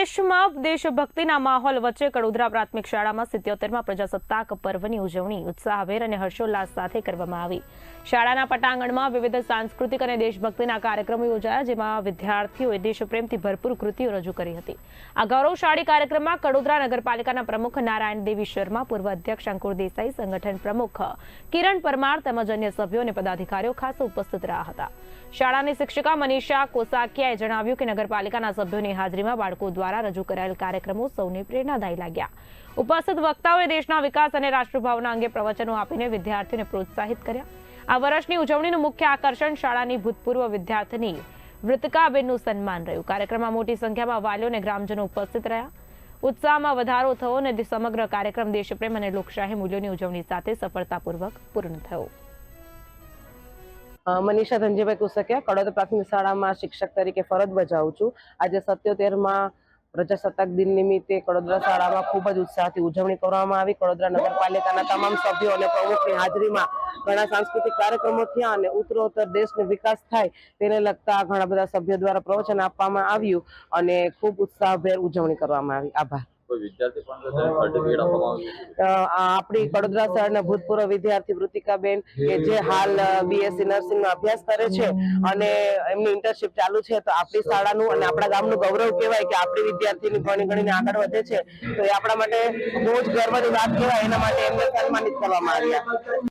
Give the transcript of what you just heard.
દેશમાં દેશભક્તિના માહોલ વચ્ચે કડોદરા પ્રાથમિક શાળામાં 77મા પ્રજાસત્તાક પર્વની ઉજવણી ઉત્સાહભેર અને હર્ષોલ્લાસ સાથે કરવામાં આવી। શાળાના પટાંગણમાં વિવિધ સાંસ્કૃતિક અને દેશભક્તિના કાર્યક્રમો યોજાયા, જેમાં વિદ્યાર્થીઓએ દેશપ્રેમથી ભરપૂર કૃતિઓ રજૂ કરી હતી। આ ગૌરવશાળી કાર્યક્રમમાં કડોદરા નગરપાલિકાના પ્રમુખ નારાયણ દેવી શર્મા, પૂર્વ અધ્યક્ષ અંકુર દેસાઈ, સંગઠન પ્રમુખ કિરણ પરમાર તેમજ અન્ય સભ્યો અને પદાધિકારીઓ ખાસ ઉપસ્થિત રહ્યા હતા। શાળાની શિક્ષિકા મનીષા કોસાકિયાએ જણાવ્યું કે નગરપાલિકાના સભ્યોની હાજરીમાં બાળકો દ્વારા રજૂ કરાયેલ કાર્યક્રમો સૌને પ્રેરણાદાયી લાગ્યા। ઉપસ્થિત વક્તાઓએ દેશના વિકાસ અને રાષ્ટ્રભાવના અંગે પ્રવચનો આપીને વિદ્યાર્થીઓને પ્રોત્સાહિત કર્યા। આ વર્ષની ઉજવણીનું મુખ્ય આકર્ષણ શાળાની ભૂતપૂર્વ વિદ્યાર્થીની વૃતિકાબેનનું સન્માન રહ્યું। કાર્યક્રમમાં મોટી સંખ્યામાં વાલીઓ અને ગ્રામજનો ઉપસ્થિત રહ્યા। ઉત્સાહમાં વધારો થયો અને સમગ્ર કાર્યક્રમ દેશપ્રેમ અને લોકશાહી મૂલ્યોની ઉજવણી સાથે સફળતાપૂર્વક પૂર્ણ થયો। મનીષા ધનજીભાઈ કુસકિયા, કડોદરા પ્રાથમિક શાળામાં શિક્ષક તરીકે ફરજ બજાવું છું। આજે 77મા પ્રજાસત્તાક દિન નિમિત્તે કડોદરા શાળામાં ખૂબ જ ઉત્સાહથી ઉજવણી કરવામાં આવી। કડોદરા નગરપાલિકાના તમામ સભ્યો અને પ્રમુખની હાજરીમાં ઘણા સાંસ્કૃતિક કાર્યક્રમો થયા અને ઉત્તરોત્તર દેશનો વિકાસ થાય તેને લગતા ઘણા બધા સભ્યો દ્વારા પ્રવચન આપવામાં આવ્યું અને ખૂબ ઉત્સાહભેર ઉજવણી કરવામાં આવી। આભાર। આપણી કડોદરા શહેરના ભૂતપૂર્વ વિદ્યાર્થી વૃતિકાબેન કે જે હાલ BSc નર્સિંગનો અભ્યાસ કરે છે અને એમની ઇન્ટર્નશિપ ચાલુ છે, તો આપણી શાળાનું અને આપણા ગામનું ગૌરવ કહેવાય કે આપણી વિદ્યાર્થીની ભણીને આગળ વધે છે, તો એ આપણા માટે બહુ જ ગર્વની વાત કહેવાય। એના માટે એમને સન્માનિત કરવામાં આવ્યા।